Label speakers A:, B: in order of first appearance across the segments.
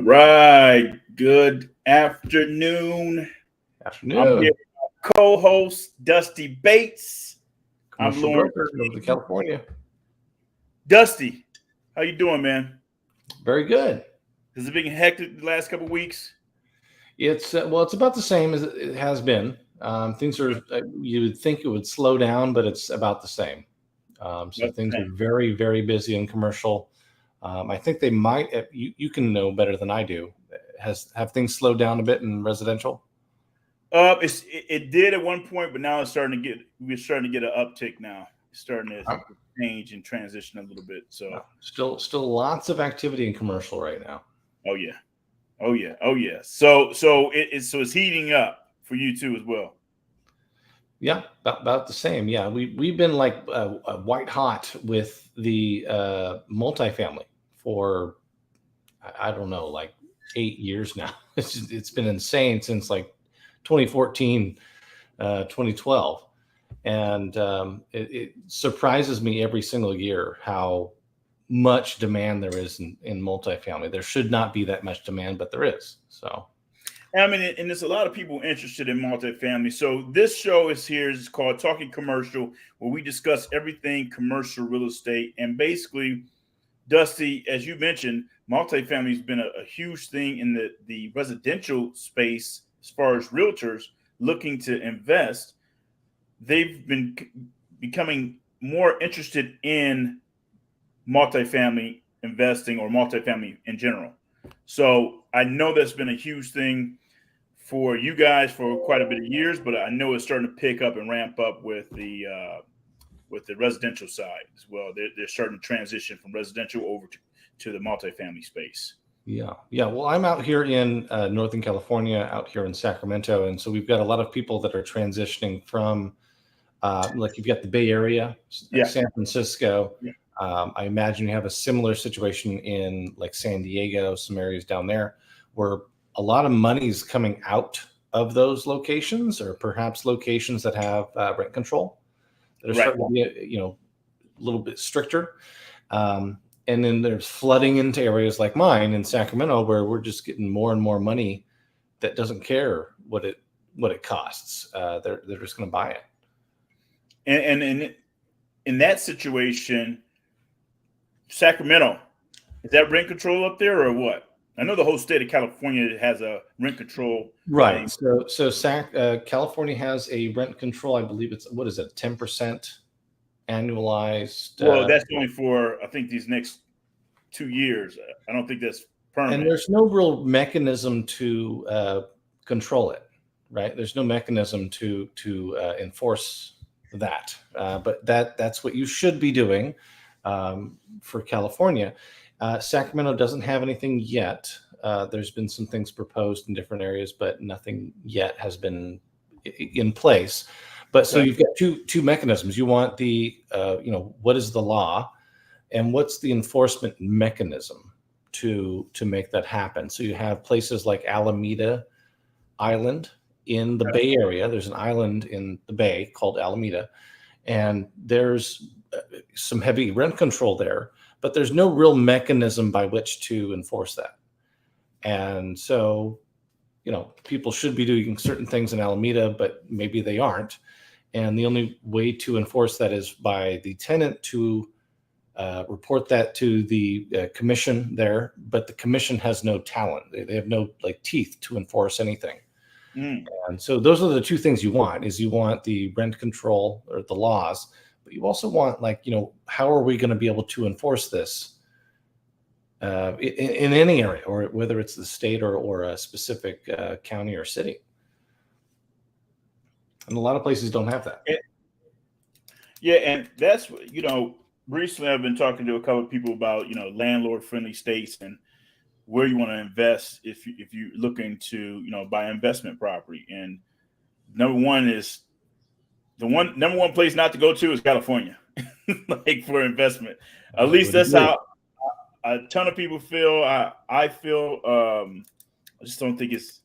A: right. Good afternoon. I'm here
B: Afternoon.
A: with my co-host Dusty Bates. I'm
B: Commercial
A: Lauren.
B: broker over to California.
A: Dusty, how you doing, man?
B: Very good.
A: Has it been hectic the last couple of weeks?
B: It's about the same as it has been. Things are. You would think it would slow down, but it's about the same. So
A: That's the
B: things are
A: same.
B: very, very busy in commercial. I think they might. You can know better than I do. Have things slowed down a bit in residential?
A: It did at one point, but now we're starting to get an uptick now. It's starting to
B: Uh,
A: change and transition a little bit. So,
B: Still lots of activity in commercial right now.
A: oh yeah, oh yeah, oh yeah. So it's heating up for you too as well.
B: Yeah, about the same. Yeah, we've been like white hot with the multifamily for I don't know, like 8 years now. It's been insane since like 2014, 2012, and it surprises me every single year how much demand there is in multifamily. There should not be that much demand, but there is. So
A: I mean, and there's a lot of people interested in multifamily. So this show is called Talking Commercial, where we discuss everything commercial real estate. And basically, Dusty, as you mentioned, multifamily has been a huge thing in the residential space as far as realtors looking to invest. They've been becoming more interested in multifamily investing or multifamily in general. So I know that's been a huge thing for you guys for quite a bit of years, but I know it's starting to pick up and ramp up with the residential side as well. They're starting to transition from residential over to the multifamily space.
B: yeah. Well, I'm out here in Northern California, out here in Sacramento, and so we've got a lot of people that are transitioning from like you've got the Bay Area,
A: Yeah,
B: San Francisco.
A: yeah,
B: I imagine you have a similar situation in like San Diego, some areas down there where a lot of money is coming out of those locations, or perhaps locations that have rent control that are
A: right.
B: starting to be, a little bit stricter. And then there's flooding into areas like mine in Sacramento, where we're just getting more and more money that doesn't care what it costs. They're just going to buy it.
A: And in that situation, Sacramento, is that rent control up there or what? I know the whole state of California has a rent control
B: Right.
A: thing.
B: California has a rent control. I believe it's what is it, 10% annualized.
A: Well, that's only for I think these next 2 years. I don't think that's
B: And
A: permanent.
B: there's no real mechanism to control it, right? There's no mechanism to enforce that. But that's what you should be doing for California. Sacramento doesn't have anything yet. There's been some things proposed in different areas, but nothing yet has been in place. But so
A: Okay.
B: you've got two mechanisms. You want the what is the law, and what's the enforcement mechanism to make that happen. So you have places like Alameda Island in the Bay Area. There's an island in the Bay called Alameda, and there's some heavy rent control there, but there's no real mechanism by which to enforce that. And so, people should be doing certain things in Alameda, but maybe they aren't. And the only way to enforce that is by the tenant to report that to the commission there, but the commission has no talent. They have no like teeth to enforce anything.
A: Mm.
B: And so those are the two things you want: is you want the rent control or the laws, but you also want how are we going to be able to enforce this in any area, or whether it's the state or a specific county or city. And a lot of places don't have that.
A: Yeah, and that's recently I've been talking to a couple of people about landlord friendly states and where you want to invest if you're looking to buy investment property. And number one place not to go to is California, like for investment. At
B: I
A: least
B: would
A: that's
B: agree.
A: how a ton of people feel. I feel. I just don't think it's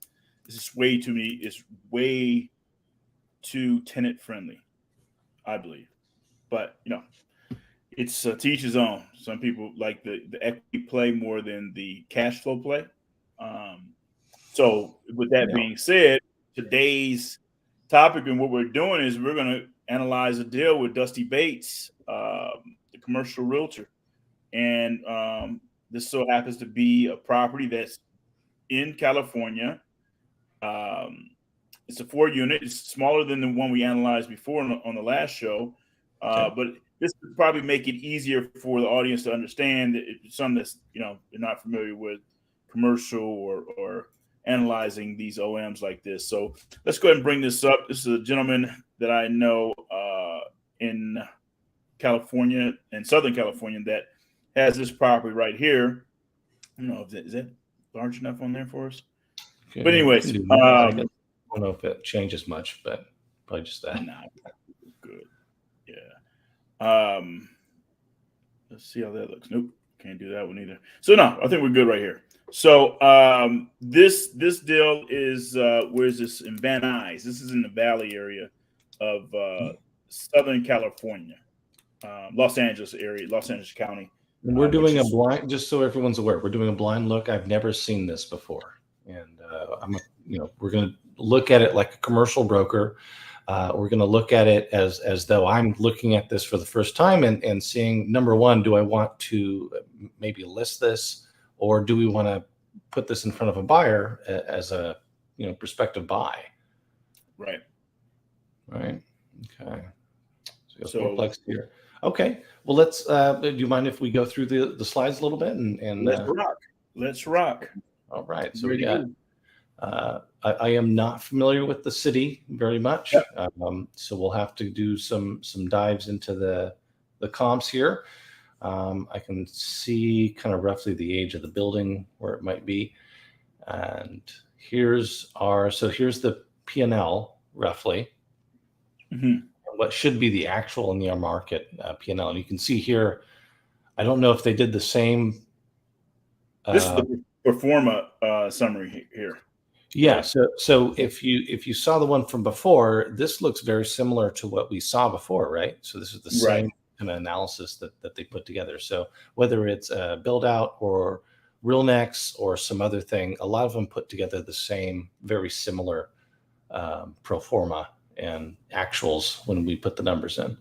A: just way too many. It's way too tenant friendly, I believe. But it's to each his own. Some people like the equity play more than the cash flow play. So with that being said, today's topic and what we're doing is we're going to analyze a deal with Dusty Bates, the commercial realtor. And this so happens to be a property that's in California. It's a 4-unit. It's smaller than the one we analyzed before on the last show. But this would probably make it easier for the audience to understand that it's something that's, they're not familiar with commercial or analyzing these OMs like this. So let's go ahead and bring this up. This is a gentleman that I know in California, in Southern California, that has this property right here. I don't know if is that large enough on there for us? Okay. But anyways,
B: I don't know if it changes much, but probably just that.
A: Nah, good. Yeah. Let's see how that looks. Nope, can't do that one either. So no, I think we're good right here. So this deal is where's this? In Van Nuys. This is in the Valley area of Southern California, Los Angeles area, Los Angeles County.
B: And we're doing a blind, just so everyone's aware, we're doing a blind look. I've never seen this before, and we're going to look at it like a commercial broker. We're going to look at it as though I'm looking at this for the first time and seeing, number one, do I want to maybe list this, or do we want to put this in front of a buyer as a prospective buy?
A: Right.
B: Okay. So fourplex here. Okay. Well, let's. Do you mind if we go through the slides a little bit and
A: let's rock? Let's rock.
B: All right. So we got. I am not familiar with the city very much, so we'll have to do some dives into the comps here. I can see kind of roughly the age of the building, where it might be, and here's the P&L roughly.
A: Mm-hmm.
B: What should be the actual in the market P&L, and you can see here. I don't know if they did the same.
A: This is the pro forma summary here.
B: Yeah. So if you saw the one from before, this looks very similar to what we saw before, right? So this is the same kind of analysis that they put together. So whether it's a build out or RealNex or some other thing, a lot of them put together the same, very similar pro forma and actuals when we put the numbers in.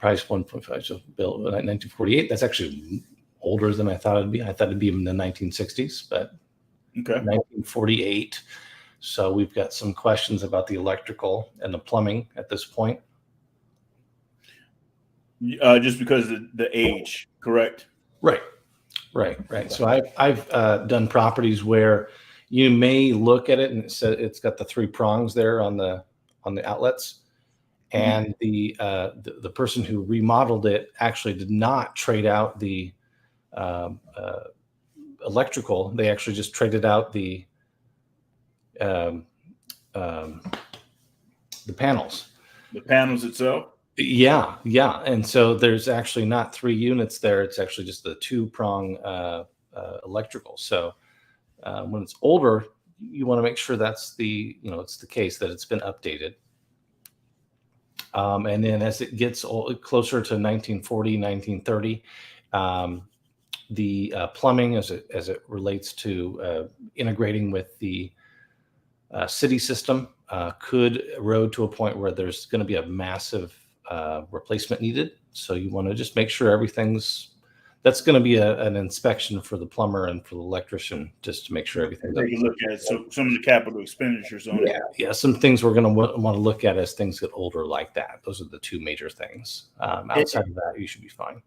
B: Price 1.5, so built 1948. That's actually older than I thought it'd be. I thought it'd be in the 1960s, but 1948. So we've got some questions about the electrical and the plumbing at this point.
A: Just because of the age, correct? Right.
B: So I've done properties where you may look at it and it's got the 3 prongs there on the outlets, and the person who remodeled it actually did not trade out the electrical. They actually just traded out the panels.
A: The panels itself.
B: Yeah. And so there's actually not 3 units there. It's actually just the 2-prong electrical. So when it's older, you want to make sure that's it's the case that it's been updated. And then as it gets closer to 1940, 1930, the plumbing as it relates to integrating with the city system could erode to a point where there's going to be a massive replacement needed. So you want to just make sure that's going to be an inspection for the plumber and for the electrician, just to make sure everything's
A: take a look at it. So some of the capital expenditures on it.
B: Yeah, some things we're going to want to look at as things get older like that. Those are the 2 major things. Outside of that, you should be fine.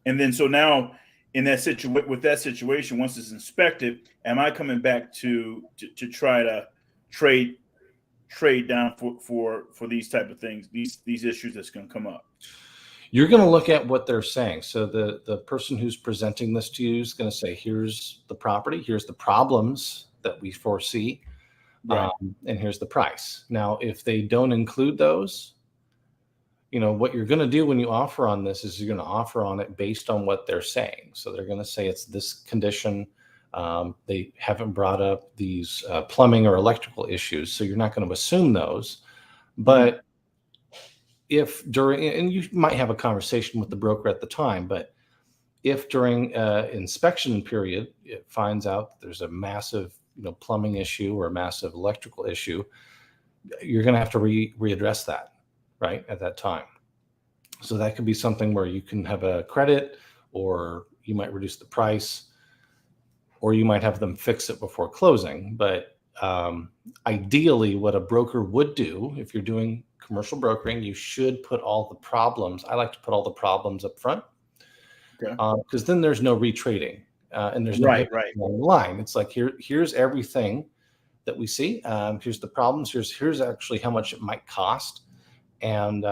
A: And then so now in that situation, once it's inspected, am I coming back to try to trade down for these type of things, these issues that's going to come up?
B: You're going to look at what they're saying. So the person who's presenting this to you is going to say, here's the property, here's the problems that we foresee, and here's the price. Now, if they don't include those, what you're going to do when you offer on this is you're going to offer on it based on what they're saying. So they're going to say it's this condition. They haven't brought up these plumbing or electrical issues. So you're not going to assume those. But and you might have a conversation with the broker at the time, but if during inspection period it finds out that there's a massive plumbing issue or a massive electrical issue, you're going to have to readdress that right at that time. So that could be something where you can have a credit, or you might reduce the price, or you might have them fix it before closing. But ideally, what a broker would do, if you're doing commercial brokering, you should put all the problems. I like to put all the problems up front, because then there's no retrading, and there's no
A: right
B: along the line. It's like here's everything that we see. Here's the problems. Here's actually how much it might cost, and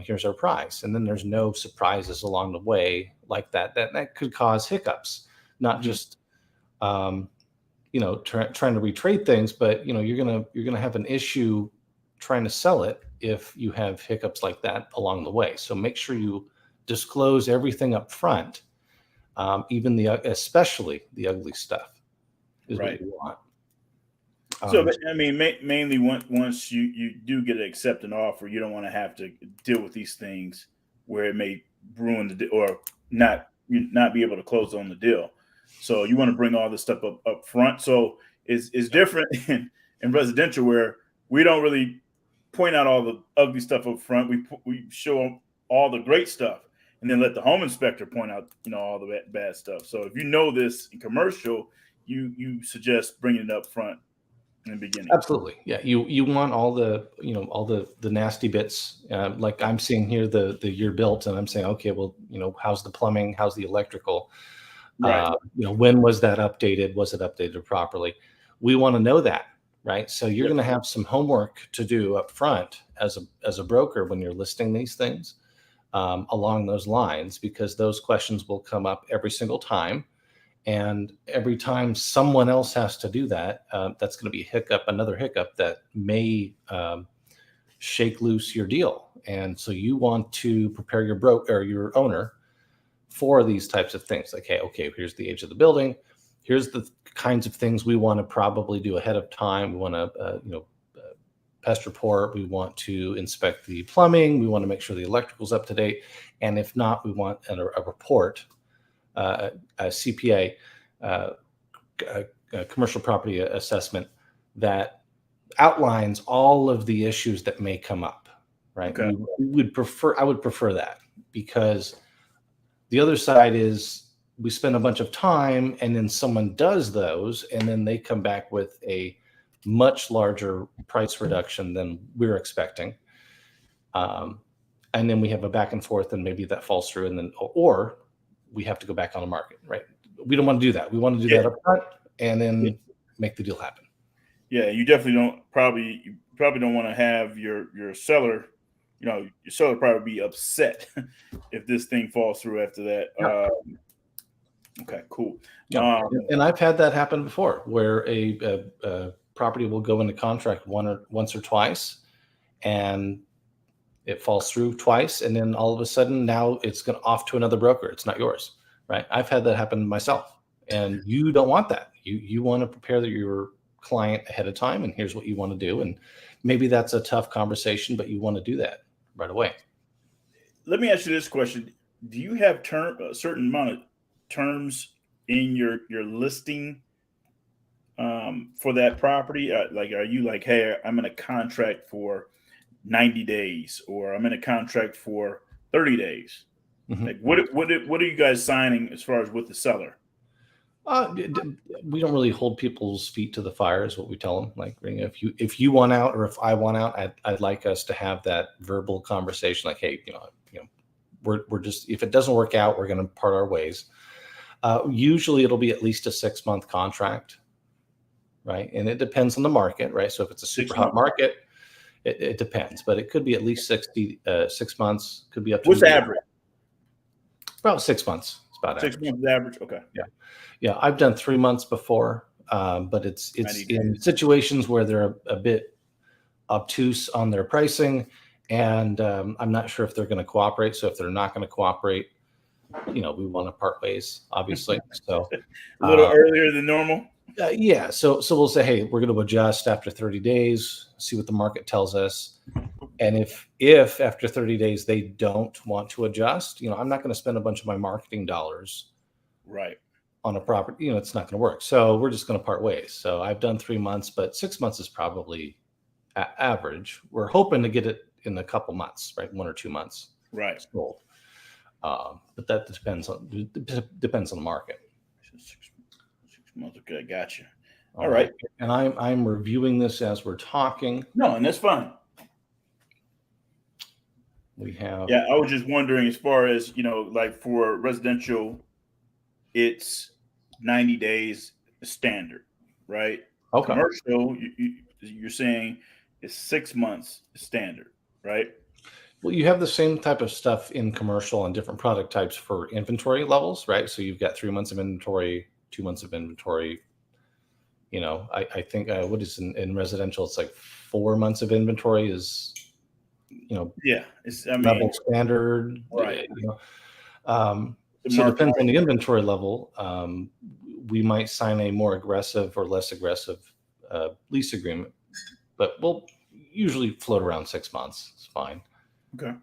B: here's our price. And then there's no surprises along the way like that. That could cause hiccups, not just trying to retrade things, but you're gonna have an issue trying to sell it if you have hiccups like that along the way. So make sure you disclose everything up front, even especially the ugly stuff is what you want.
A: So I mean, mainly once you do get an accepted offer, you don't want to have to deal with these things where it may ruin the deal or not be able to close on the deal. So you want to bring all this stuff up front. So it's different in residential, where we don't really point out all the ugly stuff up front. We show them all the great stuff, and then let the home inspector point out all the bad stuff. So if you know this in commercial, you suggest bringing it up front in the beginning.
B: Absolutely, yeah. You want all the all the nasty bits, like I'm seeing here the year built, and I'm saying, okay, well, how's the plumbing, how's the electrical,
A: right?
B: When was that updated? Was it updated properly? We want to know that, right? So you're going to have some homework to do up front as a broker when you're listing these things, along those lines, because those questions will come up every single time. And every time someone else has to do that, that's going to be another hiccup that may shake loose your deal. And so you want to prepare your broker or your owner for these types of things. Like, hey, okay, here's the age of the building. Here's the kinds of things we want to probably do ahead of time. We want to, pest report. We want to inspect the plumbing. We want to make sure the electrical's up to date. And if not, we want a report, a CPA, a commercial property assessment that outlines all of the issues that may come up, right?
A: Okay.
B: I would prefer that, because the other side is we spend a bunch of time and then someone does those and then they come back with a much larger price reduction than we're expecting. And then we have a back and forth and maybe that falls through, and then, or we have to go back on the market, right? We don't want to do that. We want to do that up front and then make the deal happen.
A: Yeah, you definitely probably don't want to have your seller, your seller probably be upset if this thing falls through after that.
B: Yeah.
A: Okay, cool.
B: Yeah. And I've had that happen before, where a property will go into contract once or twice, and it falls through twice, and then all of a sudden now it's going off to another broker. It's not yours, right? I've had that happen myself, and you don't want that. You want to prepare your client ahead of time, and here's what you want to do. And maybe that's a tough conversation, but you want to do that right away.
A: Let me ask you this question: do you have a certain amount of terms in your listing for that property? Like, are you like, hey, I'm in a contract for 90 days, or I'm in a contract for 30 days? Mm-hmm. Like, what are you guys signing as far as with the seller?
B: We don't really hold people's feet to the fire, is what we tell them. Like, if you want out, or if I want out, I'd like us to have that verbal conversation. Like, hey, we're just, if it doesn't work out, we're going to part our ways. Usually it'll be at least a 6-month contract, right? And it depends on the market, right? So if it's a super hot market, it depends, but it could be at least 6 months, could be up to.
A: What's the average?
B: About 6 months. It's about
A: 6 months average. Okay.
B: Yeah. I've done 3 months before, but it's in situations where they're a bit obtuse on their pricing, and I'm not sure if they're going to cooperate. So if they're not going to cooperate, we want to part ways, obviously. So
A: a little earlier than normal.
B: Yeah. So we'll say, hey, we're going to adjust after 30 days, see what the market tells us. And if after 30 days they don't want to adjust, I'm not going to spend a bunch of my marketing dollars
A: Right.
B: on a property. It's not going to work. So we're just going to part ways. So I've done 3 months, but 6 months is probably average. We're hoping to get it in a couple months, right? 1 or 2 months.
A: Right.
B: Sold. But that depends on the market.
A: 6 months. Okay, gotcha.
B: All right. And I'm reviewing this as we're talking.
A: No, and that's fine.
B: We have.
A: Yeah, I was just wondering, as far as like for residential, it's 90 days standard, right?
B: Okay.
A: Commercial, you're saying is 6 months standard, right?
B: Well, you have the same type of stuff in commercial and different product types for inventory levels, right? So you've got 3 months of inventory, 2 months of inventory. I think what is in residential, it's like 4 months of inventory is,
A: yeah, it's
B: level standard,
A: right?
B: So it depends on the inventory level. We might sign a more aggressive or less aggressive lease agreement, but we'll usually float around 6 months. It's fine.
A: Okay.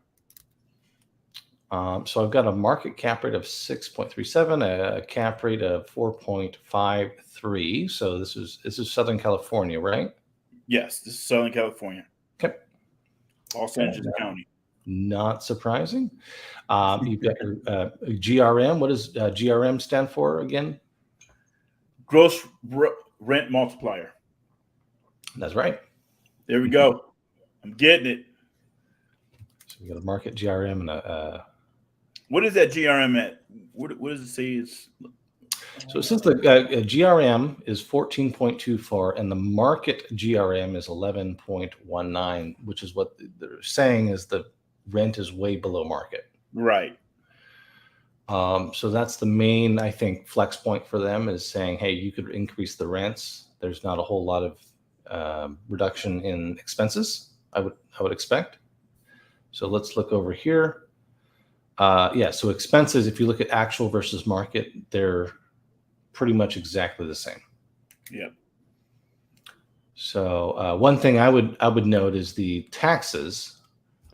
B: So I've got a market cap rate of 6.37, a cap rate of 4.53. So this is Southern California, right?
A: Yes, this is Southern California.
B: Okay.
A: Los Angeles County.
B: Not surprising. You've got your GRM. What does GRM stand for again?
A: Gross rent multiplier.
B: That's right.
A: There we go. I'm getting it.
B: So we got a market GRM and a.
A: What is that GRM at? What does it say is?
B: So it says the GRM is 14.24 and the market GRM is 11.19, which is what they're saying is the rent is way below market.
A: Right.
B: So that's the main, I think, flex point for them is saying, hey, you could increase the rents. There's not a whole lot of reduction in expenses, I would expect. So let's look over here. So expenses, if you look at actual versus market, they're pretty much exactly the same.
A: Yep.
B: So one thing I would note is the taxes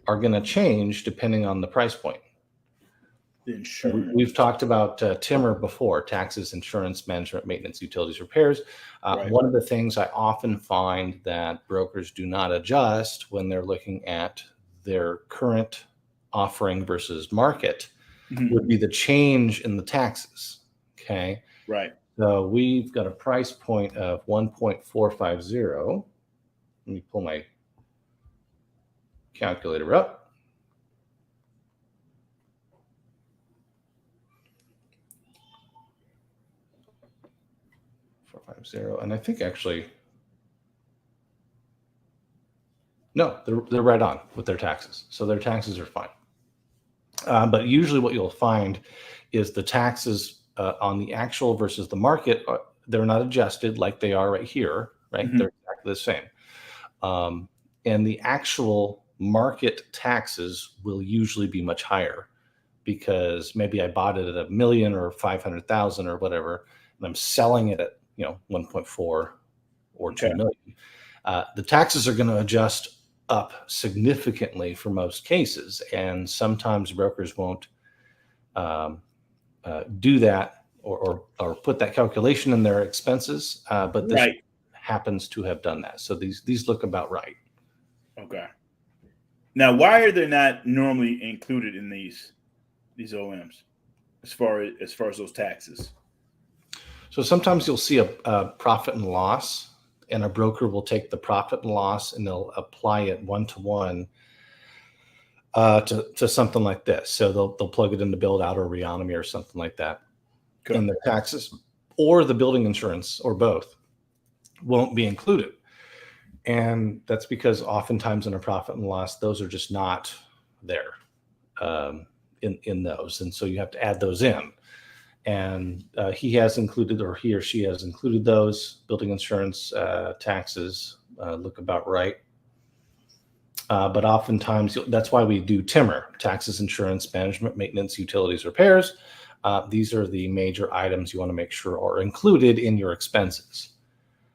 B: are going to change depending on the price point.
A: Insurance.
B: We've talked about timber before: taxes, insurance, management, maintenance, utilities, repairs.
A: Right.
B: One of the things I often find that brokers do not adjust when they're looking at their current offering versus market would be the change in the taxes. Okay.
A: Right.
B: So we've got a price point of 1.450. Let me pull my calculator up. And I think actually, no, they're right on with their taxes. So their taxes are fine. But usually what you'll find is the taxes on the actual versus the market, they're not adjusted like they are right here, right? They're exactly the same. And the actual market taxes will usually be much higher because maybe I bought it at $1 million or 500,000 or whatever, and I'm selling it at 1.4 or 2 million. The taxes are going to adjust up significantly for most cases, and sometimes brokers won't do that or put that calculation in their expenses, but this happens to have done that. So these look about right.
A: Okay. Now, why are they not normally included in these OMs as far as those taxes?
B: So sometimes you'll see a profit and loss, and a broker will take the profit and loss and they'll apply it one-to-one to something like this. So they'll plug it into build out or Reonomy or something like that. Okay. And the taxes or the building insurance or both won't be included. And that's because oftentimes in a profit and loss, those are just not there in those. And so you have to add those in. And he has included, or he or she has included those. Building insurance, taxes look about right. But oftentimes, that's why we do TIMR: taxes, insurance, management, maintenance, utilities, repairs. These are the major items you want to make sure are included in your expenses.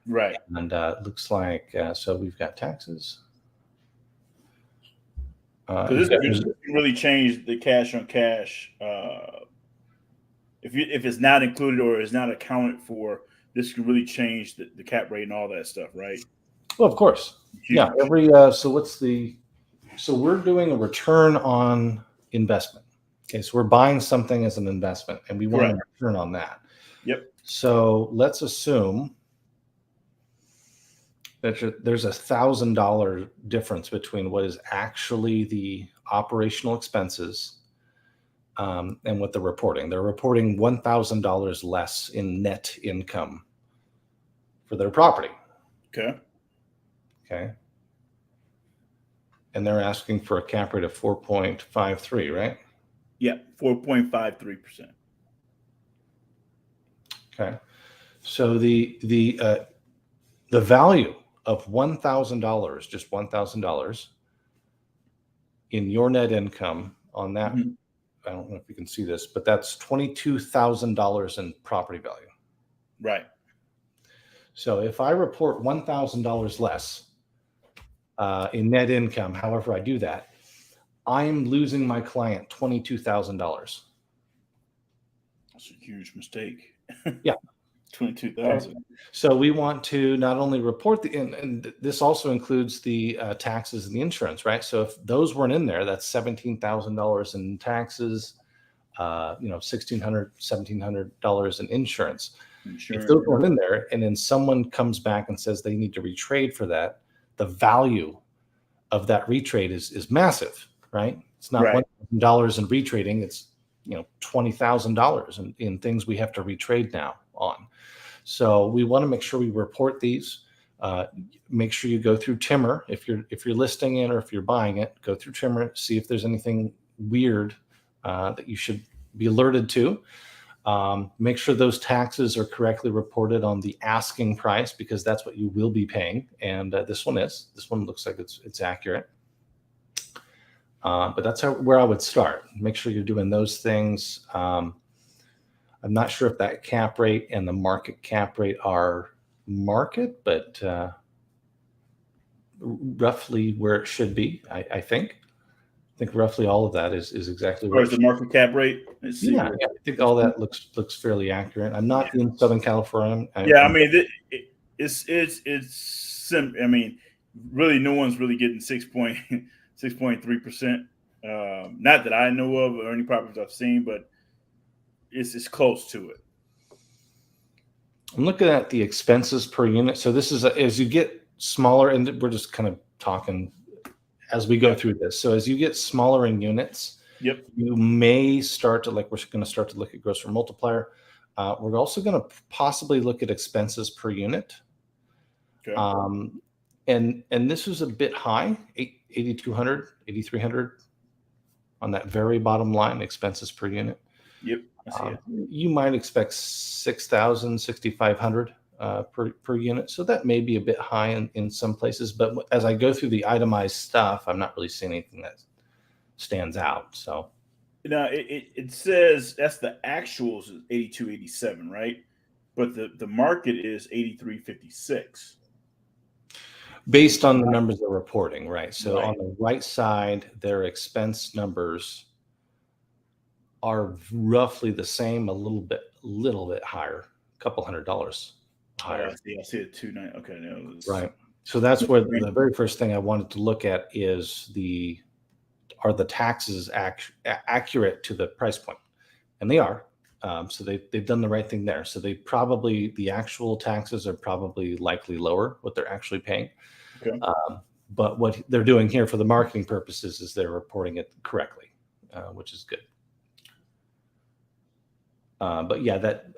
A: Right.
B: And it looks like, so we've got taxes.
A: Because this can really change the cash on cash. If it's not included or is not accounted for, this can really change the cap rate and all that stuff, right?
B: Well, of course.
A: Huge.
B: Yeah. So we're doing a return on investment. Okay. So we're buying something as an investment and we want a return on that.
A: Yep.
B: So let's assume that there's $1,000 difference between what is actually the operational expenses and what they're reporting. They're reporting $1,000 less in net income for their property.
A: Okay.
B: Okay. And they're asking for a cap rate of 4.53, right?
A: Yeah, 4.53%.
B: Okay. So the value of $1,000, just $1,000 in your net income on that, I don't know if you can see this, but that's $22,000 in property value.
A: Right.
B: So if I report $1,000 less in net income, however I do that, I'm losing my client $22,000.
A: That's a huge mistake.
B: Yeah.
A: 22,000.
B: So we want to not only report and this also includes the taxes and the insurance, right? So if those weren't in there, that's $17,000 in taxes, $1,600, $1,700 in insurance. If those weren't in there, and then someone comes back and says they need to retrade for that, the value of that retrade is massive, right? It's not $1,000 in retrading; it's $20,000 in things we have to retrade now on. So we want to make sure we report these. Make sure you go through Timmer if you're listing it or if you're buying it. Go through Timmer, see if there's anything weird that you should be alerted to. Make sure those taxes are correctly reported on the asking price because that's what you will be paying. And this one looks like it's accurate. But that's where I would start. Make sure you're doing those things. I'm not sure if that cap rate and the market cap rate are market, but roughly where it should be, I think. I think roughly all of that is exactly
A: where's the market cap rate.
B: Yeah, I think all that looks fairly accurate. I'm not in Southern California.
A: I mean, it's I mean, really, no one's really getting 6.3%. Not that I know of or any properties I've seen, but it's close to it.
B: I'm looking at the expenses per unit. So this is as you get smaller, and we're just kind of talking as we go through this. So as you get smaller in units, you may start to we're going to start to look at gross multiplier. We're also going to possibly look at expenses per unit.
A: Okay.
B: And this is a bit high, 8,200, 8,300 on that very bottom line, expenses per unit.
A: Yep. I see it.
B: You might expect 6,000, 6,500 per unit. So that may be a bit high in some places. But as I go through the itemized stuff, I'm not really seeing anything that stands out. So
A: now it says that's the actuals is 82.87, right? But the market is 83.56.
B: Based on the numbers they're reporting, right? So on the right side, their expense numbers are roughly the same, a little bit higher, a couple $100 higher.
A: I see it 2.9. Okay, no,
B: right. So that's where the very first thing I wanted to look at is are the taxes accurate to the price point, and they are. So they've done the right thing there. So the actual taxes are probably likely lower what they're actually paying.
A: Okay.
B: But what they're doing here for the marketing purposes is they're reporting it correctly, which is good. But yeah, that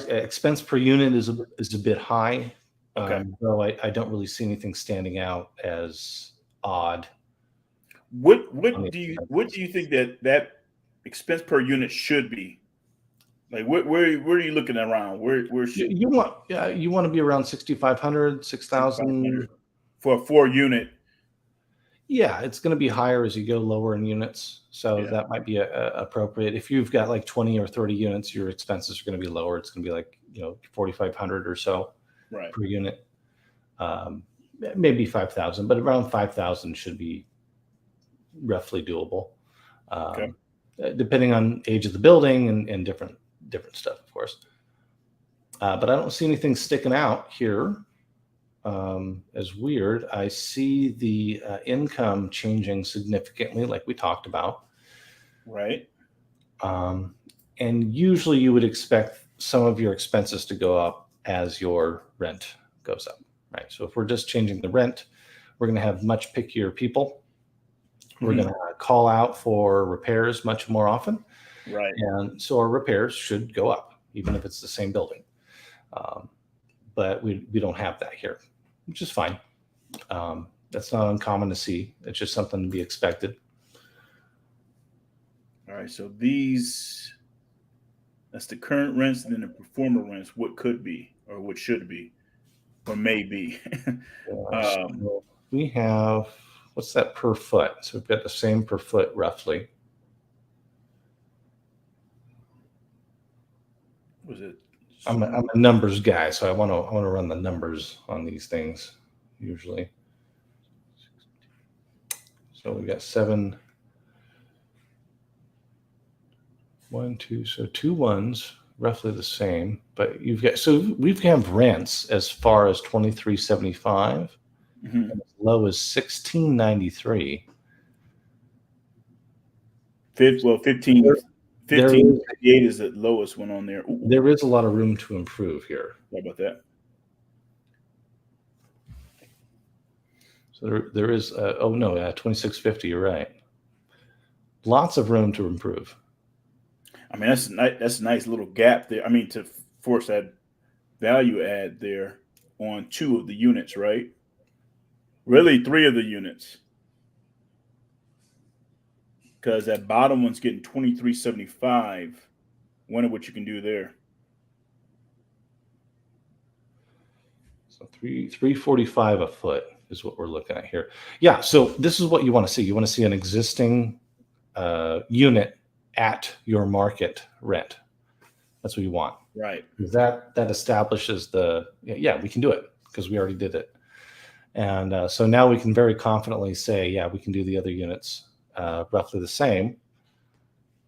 B: expense per unit is a bit high.
A: Okay.
B: Though I don't really see anything standing out as odd.
A: What do you think that expense per unit should be? Like where are you looking around? Where should
B: you want to be around 6,500, 6,000
A: for a 4-unit.
B: Yeah, it's going to be higher as you go lower in units. So that might be appropriate. If you've got like 20 or 30 units, your expenses are going to be lower. It's going to be like 4,500 or so per unit. Maybe 5,000, but around 5,000 should be roughly doable,
A: Okay.
B: depending on age of the building and different stuff, of course. But I don't see anything sticking out here as weird. I see the income changing significantly, like we talked about.
A: Right.
B: And usually you would expect some of your expenses to go up as your rent goes up, right? So if we're just changing the rent, we're going to have much pickier people. We're going to call out for repairs much more often.
A: Right.
B: And so our repairs should go up, even if it's the same building. But we don't have that here, which is fine. That's not uncommon to see. It's just something to be expected.
A: All right. So that's the current rents, and then the performer rents, what could be, or what should be, or may be.
B: So we have, what's that per foot? So we've got the same per foot roughly.
A: Was it?
B: I'm a numbers guy, so I want to run the numbers on these things usually. So we got 7, 1, 2, so 2 ones, roughly the same. But you've got, so we have rents as far as $23.75, and as low as $16.93.
A: Well, 15.58 is the lowest one on there. Ooh.
B: There is a lot of room to improve here.
A: How about that?
B: So there is, 26.50. You're right. Lots of room to improve.
A: I mean, that's a nice little gap there. I mean, to force that value add there on 2 of the units, right? Really, 3 of the units, because that bottom one's getting $23.75. Wonder what you can do there.
B: So $345 a foot is what we're looking at here. Yeah. So this is what you want to see. You want to see an existing unit at your market rent. That's what you want.
A: Right.
B: That establishes we can do it because we already did it. And so now we can very confidently say, yeah, we can do the other units roughly the same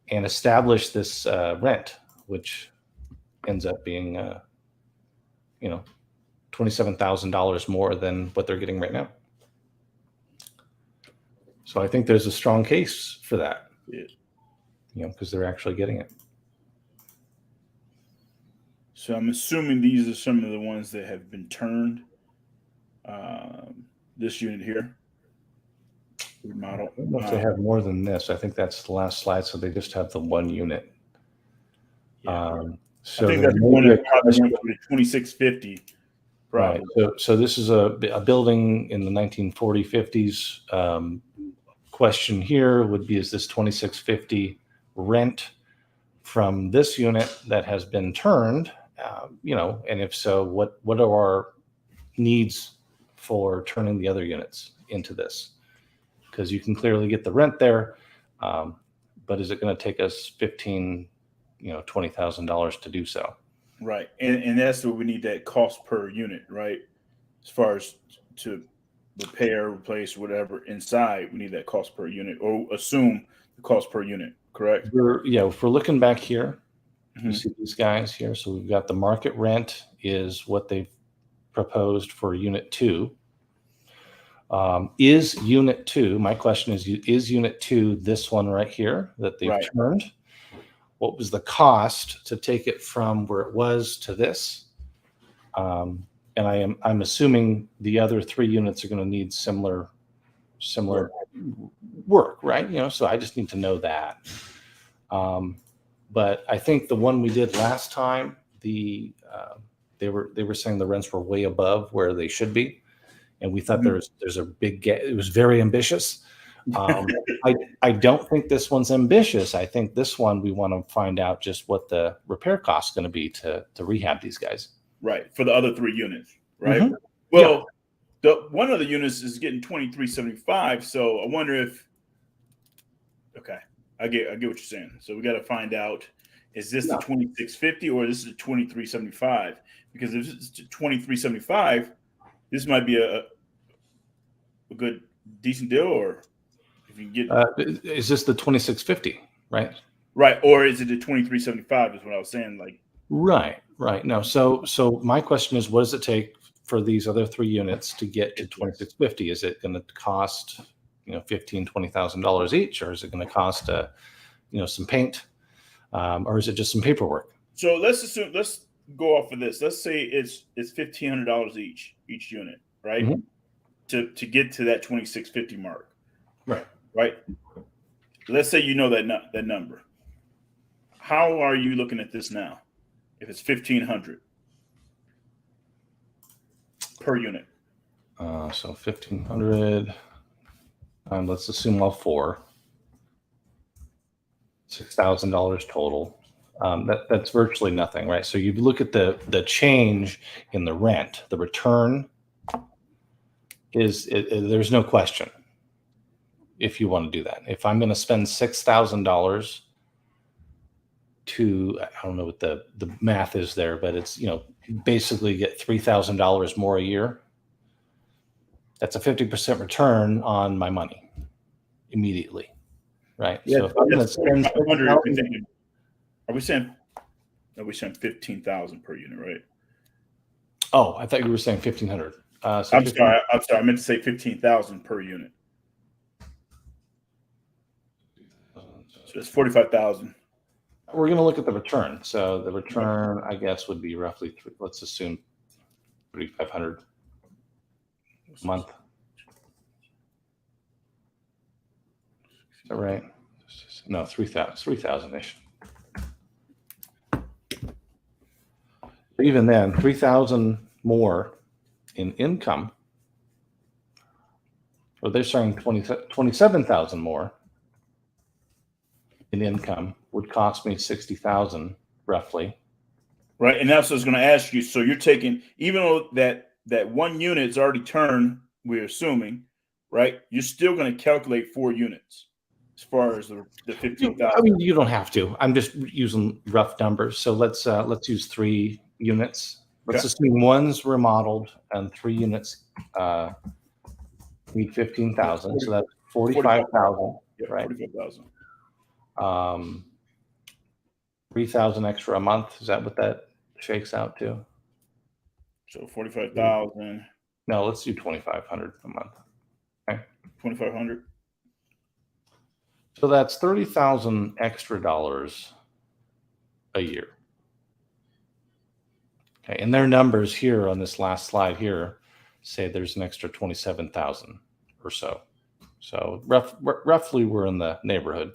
B: and establish this rent, which ends up being, $27,000 more than what they're getting right now. So I think there's a strong case for that, because they're actually getting it.
A: So I'm assuming these are some of the ones that have been turned. This unit here. Remodel.
B: I don't know if they have more than this. I think that's the last slide. So they just have the 1 unit.
A: Yeah.
B: So
A: I think that's the one that probably went for the $26.50.
B: Right. So this is a building in the 1940s, 50s. Question here would be: is this $26.50 rent from this unit that has been turned? And if so, what are our needs for turning the other units into this? Because you can clearly get the rent there, but is it going to take us $20,000 to do so?
A: Right, and that's what we need, that cost per unit, right? As far as to repair, replace, whatever inside, we need that cost per unit, or assume the cost per unit. Correct?
B: If we're looking back here, you see these guys here. So we've got the market rent is what they've proposed for unit 2. Is unit 2? My question is unit 2 this one right here that they've turned? What was the cost to take it from where it was to this? And I'm assuming the other 3 units are going to need similar work, right? So I just need to know that. But I think the one we did last time, they were saying the rents were way above where they should be, and we thought there's a big gap. It was very ambitious. I don't think this one's ambitious. I think this one we want to find out just what the repair cost is going to be to rehab these guys. Right,
A: for the other 3 units, right? Well, the one of the units is getting $23.75. So I wonder if. Okay, I get what you're saying. So we got to find out: is this the $26.50 or this is the $23.75? Because if it's $23.75, this might be a good decent deal, or If you get
B: is this the 2650, right?
A: right, or is it the 2375? Is what I was saying. Like
B: Right. No. So my question is, what does it take for these other 3 units to get to 2650? Is it going to cost $15,000-$20,000 each, or is it going to cost some paint, or is it just some paperwork?
A: so. Let's go off of this. Let's say it's $1,500 each unit, right?
B: Mhm.
A: To get to that 2650 mark,
B: Right.
A: right? Let's say that number. How are you looking at this now? If it's 1,500 per unit,
B: So 1,500. Let's assume all 4. $6,000 total. That's virtually nothing, right? So you look at the change in the rent, the return there's no question if you want to do that. If I'm going to spend $6,000 to, I don't know what the math is there, but it's, basically get $3,000 more a year. That's a 50% return on my money immediately, right?
A: yeah.
B: So if I'm going to spend $6,000,
A: Are we saying 15,000 per unit, right?
B: oh, I thought you were saying 1,500.
A: I'm sorry. I meant to say 15,000 per unit. So it's 45,000.
B: We're going to look at the return. So the return, I guess, would be roughly, let's assume 3,500 a month. Is that right? No, 3,000-ish. Even then, 3,000 more in income, or they're saying 27,000 more in income would cost me 60,000 roughly.
A: Right, and that's what I was going to ask you. So you're taking, even though that 1 unit is already turned, we're assuming, right? You're still going to calculate 4 units as far as the 15,000.
B: I mean, you don't have to. I'm just using rough numbers. So let's use 3 units. Let's assume 1's remodeled and 3 units need 15,000. So that's 45,000, right?
A: 45,000.
B: 3,000 extra a month. Is that what that shakes out to?
A: So 45,000.
B: No, let's do 2,500 a month. Okay.
A: 2,500.
B: So that's 30,000 extra dollars a year. Okay, and their numbers here on this last slide here say there's an extra 27,000 or so. So roughly we're in the neighborhood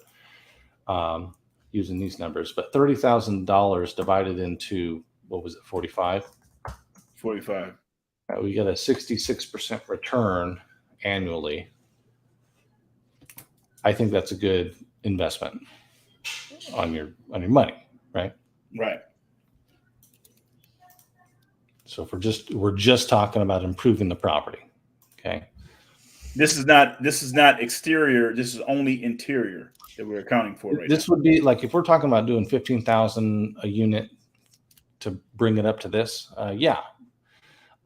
B: using these numbers, but $30,000 divided into, what was it, 45?
A: 45.
B: We get a 66% return annually. I think that's a good investment on your money, right?
A: Right.
B: So if we're just talking about improving the property, okay?
A: This is not exterior. This is only interior that we're accounting for right now.
B: This would be like if we're talking about doing 15,000 a unit to bring it up to this, yeah.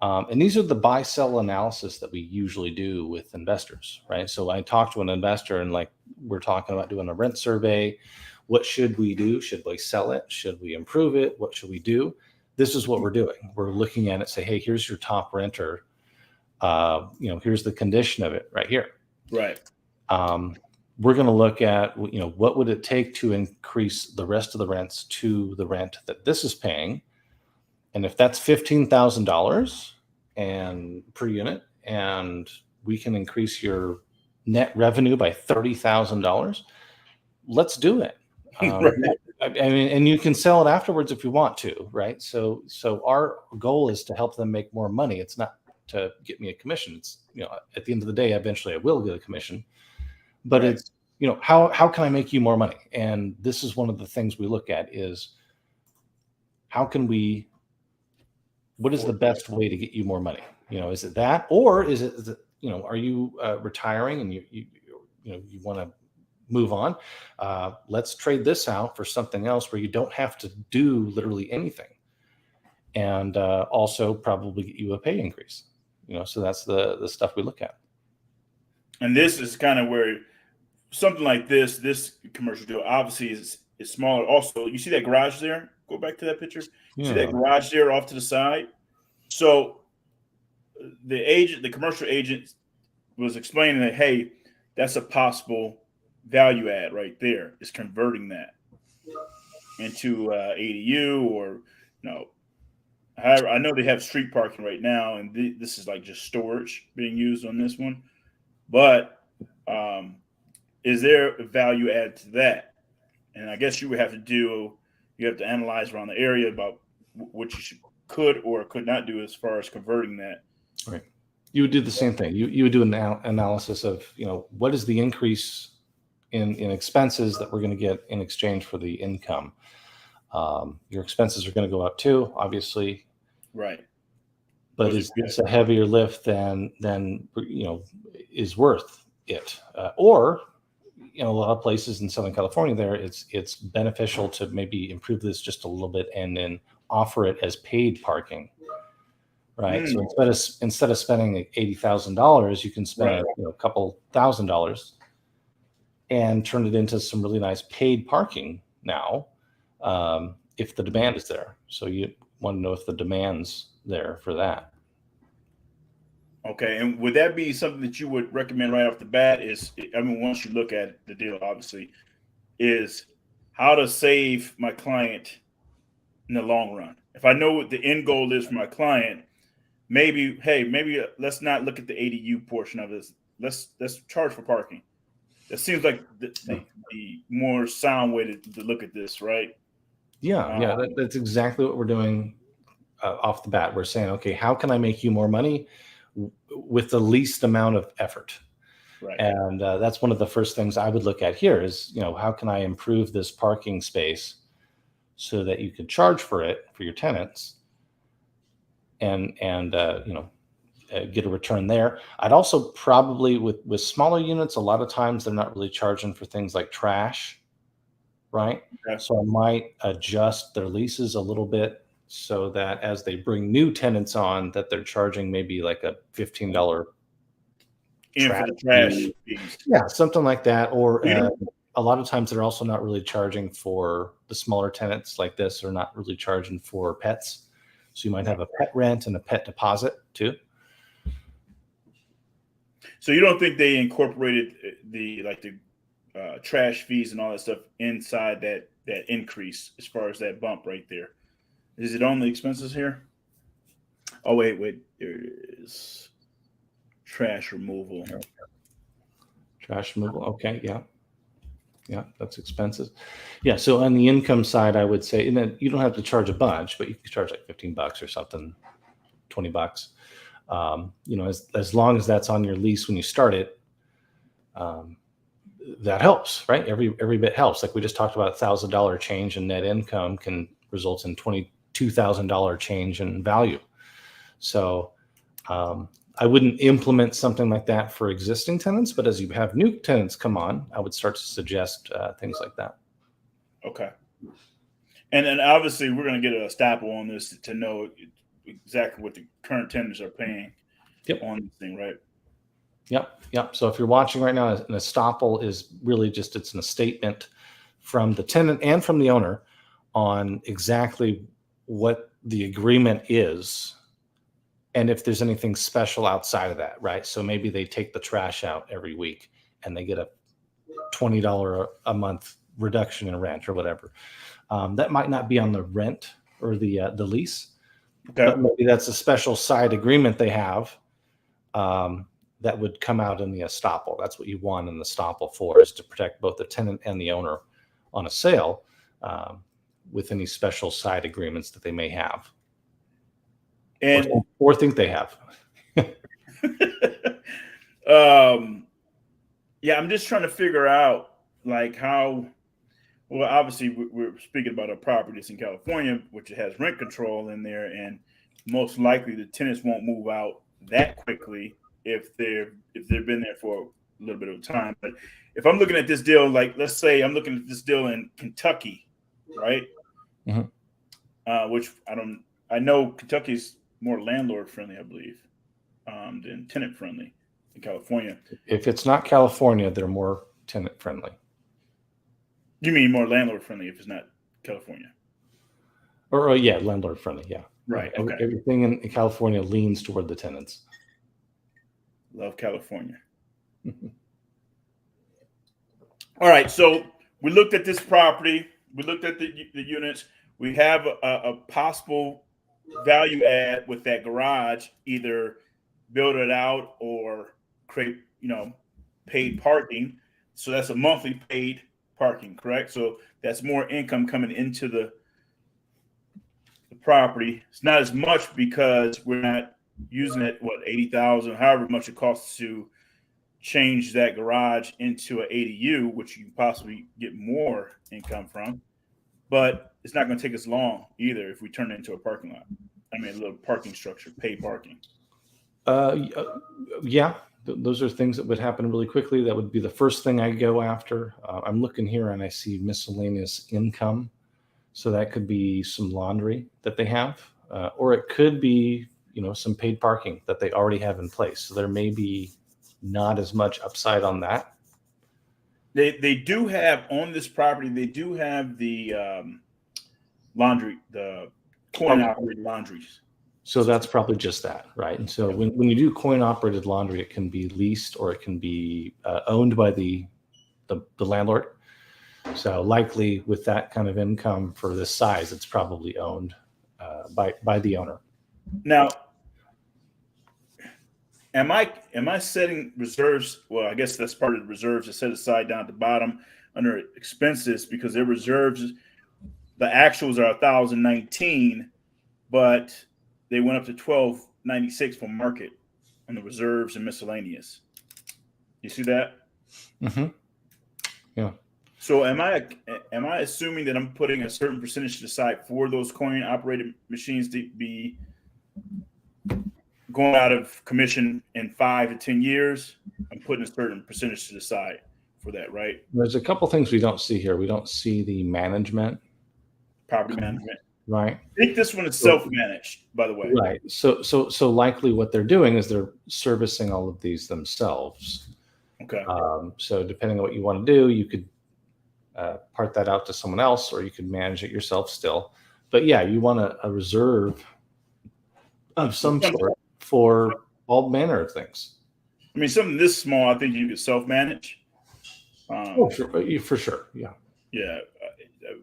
B: And these are the buy-sell analysis that we usually do with investors, right? So I talked to an investor and we're talking about doing a rent survey. What should we do? Should we sell it? Should we improve it? What should we do? This is what we're doing. We're looking at it, say, hey, here's your top renter. Here's the condition of it right here.
A: Right.
B: We're going to look at, what would it take to increase the rest of the rents to the rent that this is paying? And if that's $15,000 and per unit, and we can increase your net revenue by $30,000, let's do it.
A: Right.
B: I mean, and you can sell it afterwards if you want to, right? So our goal is to help them make more money. It's not to get me a commission. It's, at the end of the day, eventually I will get a commission, but
A: Right.
B: it's, how can I make you more money? And this is one of the things we look at is what is the best way to get you more money? Is it that, or is it, are you retiring and you want to move on? Let's trade this out for something else where you don't have to do literally anything, and also probably get you a pay increase. So that's the stuff we look at.
A: And this is kind of where something like this commercial deal obviously is smaller. Also, you see that garage there? Go back to that picture. You see that
B: Yeah.
A: garage there off to the side? So the commercial agent was explaining that, hey, that's a possible value add right there, is converting that into ADU, or however, I know they have street parking right now, and this is like just storage being used on this one. But is there a value add to that? And I guess you have to analyze around the area about what could or could not do as far as converting that.
B: Right. You would do the same thing. You would do an analysis of, what is the increase in expenses that we're going to get in exchange for the income. Your expenses are going to go up too, obviously.
A: Right.
B: But is this a heavier lift than is worth it? Or a lot of places in Southern California, it's beneficial to maybe improve this just a little bit and then offer it as paid parking. Right. So instead of spending $80,000, you can spend a couple $1,000 and turn it into some really nice paid parking now, if the demand is there. So you want to know if the demand's there for that.
A: Okay. And would that be something that you would recommend right off the bat? Once you look at the deal, obviously, is how to save my client in the long run. If I know what the end goal is for my client, maybe let's not look at the ADU portion of this. Let's charge for parking. That seems like the more sound way to look at this, right?
B: Yeah, that's exactly what we're doing off the bat. We're saying, okay, how can I make you more money with the least amount of effort?
A: Right.
B: And that's one of the first things I would look at here is, how can I improve this parking space so that you could charge for it for your tenants and get a return there. I'd also probably with smaller units, a lot of times they're not really charging for things like trash, right?
A: Okay.
B: So I might adjust their leases a little bit so that as they bring new tenants on, that they're charging maybe like a $15
A: for the trash fees.
B: Yeah, something like that. Or a lot of times they're also not really charging for the smaller tenants like this, or not really charging for pets. So you might have a pet rent and a pet deposit too.
A: So you don't think they incorporated the trash fees and all that stuff inside that increase as far as that bump right there? Is it on the expenses here? Oh, wait. There it is. Trash removal.
B: Trash removal. Okay. Yeah. That's expenses. Yeah. So on the income side, I would say, and then you don't have to charge a bunch, but you can charge like $15 or something, $20. As long as that's on your lease when you start it, that helps, right? Every bit helps. Like we just talked about, $1,000 change in net income can result in $22,000 change in value. So I wouldn't implement something like that for existing tenants, but as you have new tenants come on, I would start to suggest things like that.
A: Okay. And then obviously we're going to get a staple on this to know exactly what the current tenants are paying on this thing, right?
B: Yep. So if you're watching right now, an estoppel is really just, it's a statement from the tenant and from the owner on exactly what the agreement is and if there's anything special outside of that, right? So maybe they take the trash out every week and they get a $20 a month reduction in rent or whatever. That might not be on the rent or the lease, but maybe that's a special side agreement they have that would come out in the estoppel. That's what you want an estoppel for, is to protect both the tenant and the owner on a sale with any special side agreements that they may have. And or think they have.
A: Yeah, I'm just trying to figure out how. Well, obviously, we're speaking about a property that's in California, which has rent control in there, and most likely the tenants won't move out that quickly if they've been there for a little bit of time. But if I'm looking at this deal, let's say I'm looking at this deal in Kentucky, right?
B: Mm-hmm.
A: Which I know Kentucky's more landlord friendly, I believe, than tenant friendly in California.
B: If it's not California, they're more tenant friendly.
A: You mean more landlord friendly if it's not California?
B: Or yeah, landlord friendly. Yeah.
A: Right.
B: Yeah,
A: Okay.
B: everything in California leans toward the tenants.
A: Love California. All right. So we looked at this property. We looked at the units. We have a possible value add with that garage, either build it out or create, paid parking. So that's a monthly paid parking, correct? So that's more income coming into the property. It's not as much because we're not using it, 80,000, however much it costs to change that garage into an ADU, which you can possibly get more income from. But it's not going to take us long either if we turn it into a parking lot. I mean, a little parking structure, paid parking.
B: Yeah, those are things that would happen really quickly. That would be the first thing I go after. I'm looking here and I see miscellaneous income. So that could be some laundry that they have, or it could be, some paid parking that they already have in place. So there may be not as much upside on that.
A: They do have on this property. They do have the laundry, the coin operated laundries.
B: So that's probably just that, right? And so when you do coin operated laundry, it can be leased or it can be owned by the landlord. So likely with that kind of income for this size, it's probably owned by the owner.
A: Now, am I setting reserves? Well, I guess that's part of the reserves to set aside down at the bottom under expenses, because their reserves, the actuals are 1,019, but they went up to 1,296 for market on the reserves and miscellaneous. You see that?
B: Mm-hmm. Yeah.
A: So am I assuming that I'm putting a certain percentage to the side for those coin operated machines to be going out of commission in 5 to 10 years? I'm putting a certain percentage to the side for that, right?
B: There's a couple things we don't see here. We don't see the management,
A: Property management.
B: right?
A: I think this one is self-managed, by the way.
B: Right. So likely what they're doing is they're servicing all of these themselves.
A: Okay.
B: So depending on what you want to do, you could part that out to someone else, or you could manage it yourself still. But yeah, you want a reserve of some sort for all manner of things.
A: I mean, something this small, I think you could self-manage.
B: For sure. Yeah.
A: Yeah.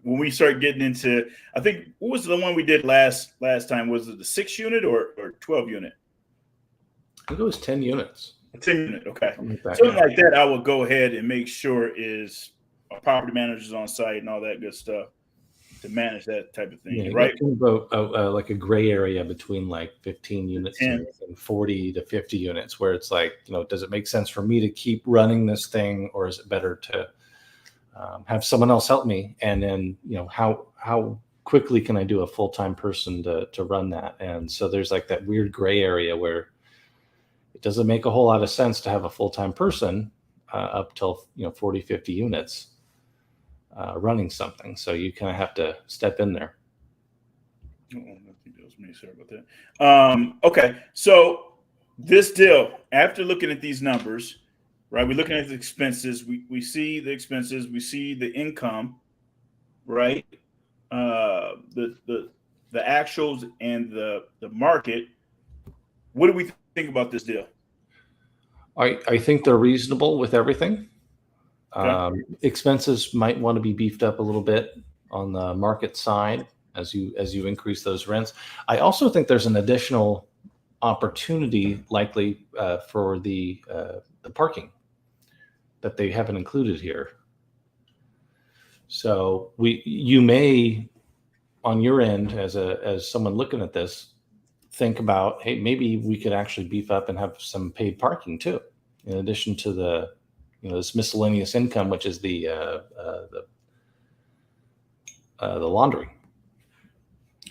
A: When we start getting into, I think, what was the one we did last time? Was it the 6 unit or 12 unit?
B: I think it was 10 units.
A: 10 unit. Okay.
B: Something
A: Like that, I will go ahead and make sure is our property managers on site and all that good stuff to manage that type of thing.
B: Yeah,
A: right.
B: Like a gray area between like 15 units and 40 to 50 units, where it's like, does it make sense for me to keep running this thing, or is it better to have someone else help me? And then, how quickly can I do a full-time person to run that? And so there's like that weird gray area where it doesn't make a whole lot of sense to have a full-time person up till 40, 50 units running something. So you kind of have to step in there.
A: I think that was me. Sorry about that. Okay, so this deal, after looking at these numbers, right? We're looking at the expenses. We see the expenses. We see the income, right? The actuals and the market. What do we think about this deal?
B: I think they're reasonable with everything.
A: Okay.
B: Expenses might want to be beefed up a little bit on the market side as you increase those rents. I also think there's an additional opportunity likely for the parking that they haven't included here. So you may, on your end, as someone looking at this, think about, hey, maybe we could actually beef up and have some paid parking too, in addition to the this miscellaneous income, which is the laundry.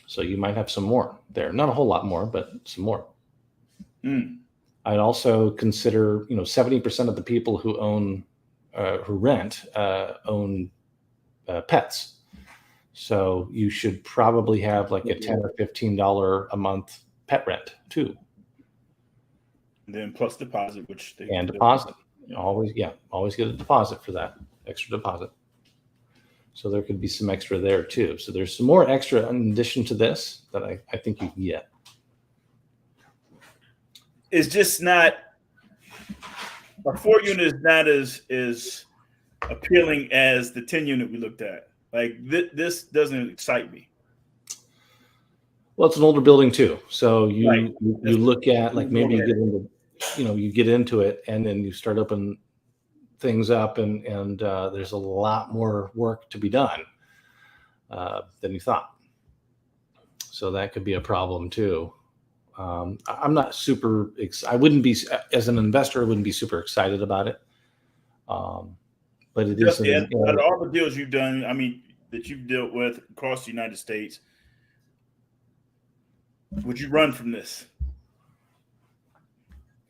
B: So you might have some more there, not a whole lot more, but some more. I'd also consider 70% of the people who rent own pets. So you should probably have like a $10 or $15 a month pet rent too.
A: And then plus deposit, deposit.
B: Always get a deposit for that, extra deposit. So there could be some extra there too. So there's some more extra in addition to this that I think you can get.
A: It's just not, a 4-unit is not as appealing as the 10-unit we looked at. Like this doesn't excite me.
B: Well, it's an older building too. So you
A: Right.
B: you look at, like, maybe you get into, you get into it and then you start opening things up and there's a lot more work to be done than you thought. So that could be a problem too. I'm not super, I wouldn't be, as an investor, I wouldn't be super excited about it. But it is.
A: Out of all the deals you've done, I mean, that you've dealt with across the United States, would you run from this?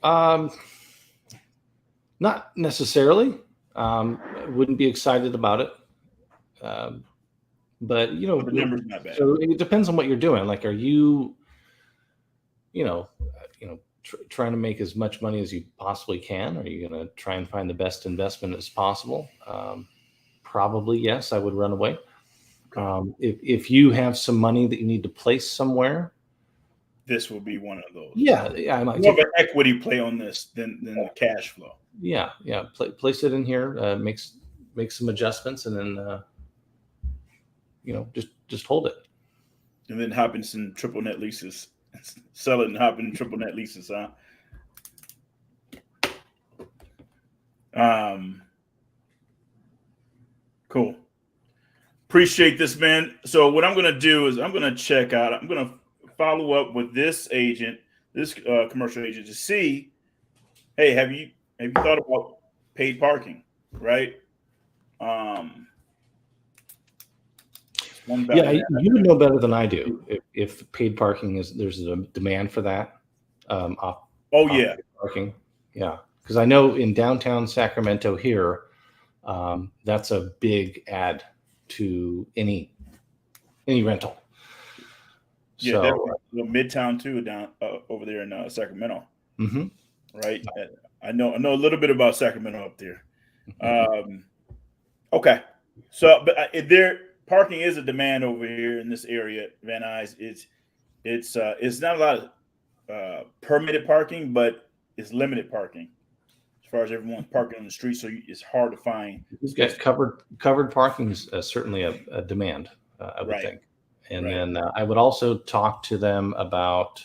B: Not necessarily. Wouldn't be excited about it. But
A: the number's not bad.
B: So it depends on what you're doing. Like, are you, trying to make as much money as you possibly can? Are you going to try and find the best investment as possible? Probably yes. I would run away. If you have some money that you need to place somewhere,
A: this will be one of those.
B: Yeah, I might
A: more of an equity play on this than the cash flow.
B: Yeah. Place it in here, make some adjustments, and then just hold it.
A: And then hop in some triple net leases, sell it and hop in triple net leases, huh? Cool. Appreciate this, man. So what I'm going to do is I'm going to follow up with this agent, this commercial agent, to see, hey, have you thought about paid parking, right?
B: Yeah, you would know better than I do if paid parking there's a demand for that. Parking, yeah, because I know in downtown Sacramento here, that's a big add to any rental.
A: Yeah,
B: so,
A: definitely. Midtown too, down over there in Sacramento.
B: Mm-hmm.
A: Right. I know a little bit about Sacramento up there. Okay. So, but parking is a demand over here in this area, Van Nuys. It's not a lot of permitted parking, but it's limited parking as far as everyone's parking on the street. So it's hard to find.
B: Yeah, covered parking is certainly a demand, I would think. And then I would also talk to them about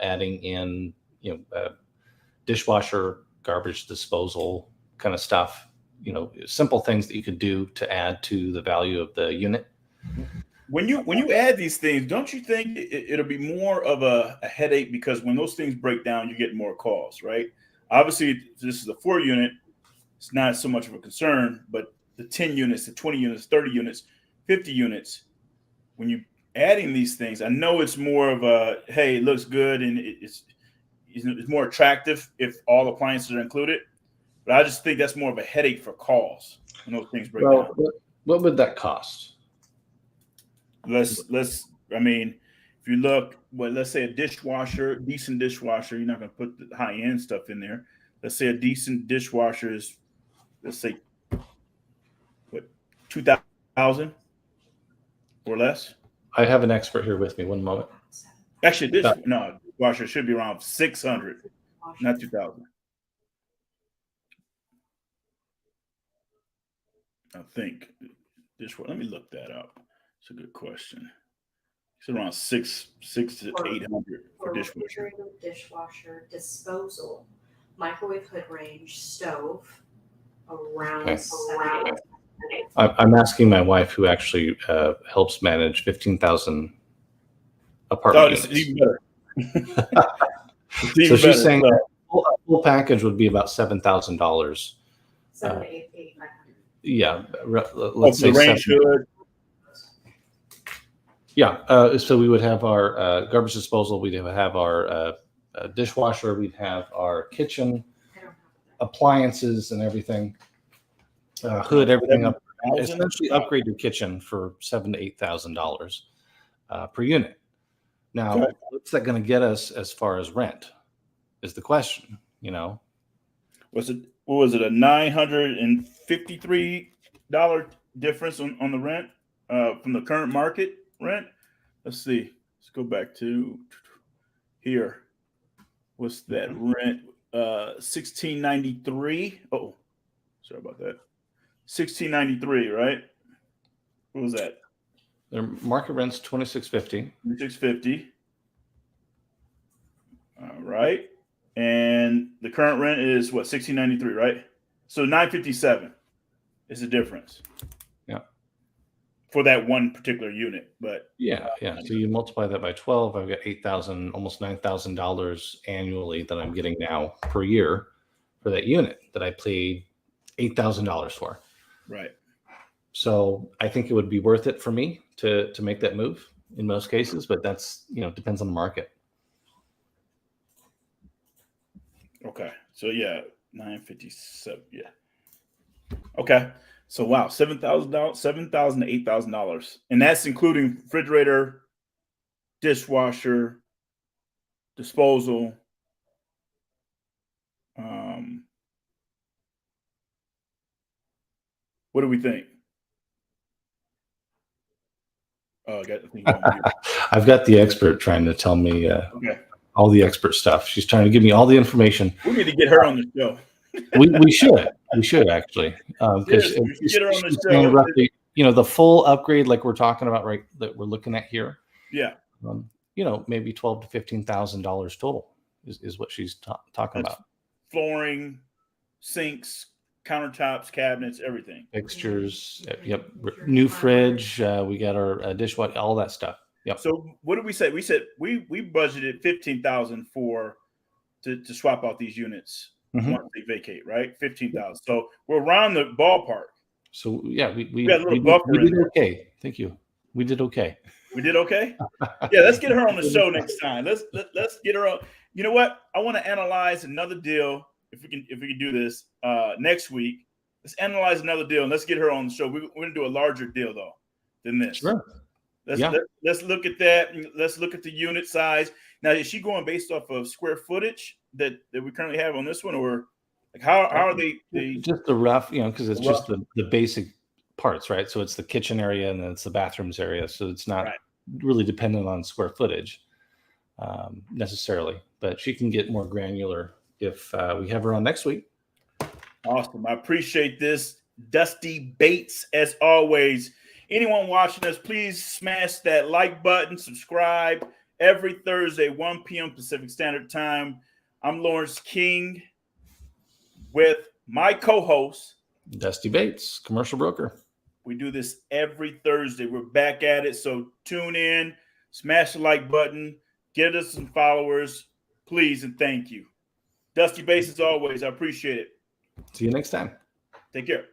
B: adding in, dishwasher, garbage disposal kind of stuff. Simple things that you could do to add to the value of the unit.
A: When you add these things, don't you think it'll be more of a headache, because when those things break down, you get more calls, right? Obviously, if this is a 4-unit, it's not so much of a concern, but the 10 units, the 20 units, 30 units, 50 units, when you adding these things, I know it's more of a, hey, it looks good and it's more attractive if all appliances are included, but I just think that's more of a headache for calls when those things break down.
B: What would that cost?
A: I mean, if you look, let's say a dishwasher, decent dishwasher, you're not going to put the high end stuff in there. Let's say a decent dishwasher is, let's say, what, $2,000 or less.
B: I have an expert here with me. One moment.
A: Actually, dishwasher should be around $600, not $2,000. I think dishwasher. Let me look that up. It's a good question. It's around six to $800 for dishwasher.
C: Dishwasher, disposal, microwave hood range, stove, around $700.
B: I'm asking my wife, who actually helps manage 15,000 apartment units.
A: Even better.
B: So she's saying a full package would be about $7,000.
C: $700 to $800.
B: Yeah, let's say
A: range hood.
B: Yeah, so we would have our garbage disposal, we'd have our dishwasher, we'd have our kitchen appliances and everything, hood, everything up. Essentially upgrade your kitchen for $7,000 to $8,000 per unit. Now, what's that going to get us as far as rent? Is the question.
A: Was it what was it, a $953 difference on the rent from the current market rent. Let's see. Let's go back to here. What's that rent? 1693. Oh, sorry about that. 1693, right? What was that?
B: Their market rent's $26.50.
A: 2650. All right. And the current rent is what, 1693, right? So 957 is the difference.
B: Yeah.
A: For that one particular unit. But
B: yeah. So you multiply that by 12, I've got $8,000, almost $9,000 annually that I'm getting now per year for that unit that I paid $8,000 for.
A: right.
B: So I think it would be worth it for me to make that move in most cases, but that's, depends on the market.
A: Okay. So yeah, 957. Yeah. Okay. So wow, $7,000, $7,000 to $8,000. And that's including refrigerator, dishwasher, disposal. What do we think? Oh, I think
B: I've got the expert trying to tell me
A: okay.
B: all the expert stuff. She's trying to give me all the information.
A: We need to get her on the show.
B: we should actually, because
A: Yes, we should get her on the
B: she's
A: show.
B: saying roughly, the full upgrade like we're talking about, right, that we're looking at here.
A: Yeah.
B: Maybe $12,000 to $15,000 total is what she's talking about.
A: Flooring, sinks, countertops, cabinets, everything.
B: Fixtures, yep. New fridge. We got our dishwasher, all that stuff. Yep.
A: So what did we say? We said we budgeted $15,000 to swap out these units once they vacate, right? $15,000. So we're around the ballpark.
B: So yeah, we
A: got a little buffer.
B: We did okay. Thank you. We did okay.
A: We did okay. Yeah, let's get her on the show next time. Let's get her on. You know what? I want to analyze another deal. If we can do this next week, let's analyze another deal and let's get her on the show. We're going to do a larger deal though than this.
B: Sure.
A: Let's look at that. Let's look at the unit size. Now, is she going based off of square footage that we currently have on this one, or like how are they
B: just the rough? Because it's just the basic parts, right? So it's the kitchen area and then it's the bathrooms area. So it's not really dependent on square footage necessarily, but she can get more granular if we have her on next week.
A: Awesome. I appreciate this. Dusty Bates, as always. Anyone watching us, please smash that like button, subscribe every Thursday, 1 p.m. Pacific Standard Time. I'm Lawrence King with my co-host,
B: Dusty Bates, commercial broker.
A: We do this every Thursday. We're back at it. So tune in, smash the like button, get us some followers, please, and thank you. Dusty Bates, as always, I appreciate it.
B: See you next time.
A: Take care.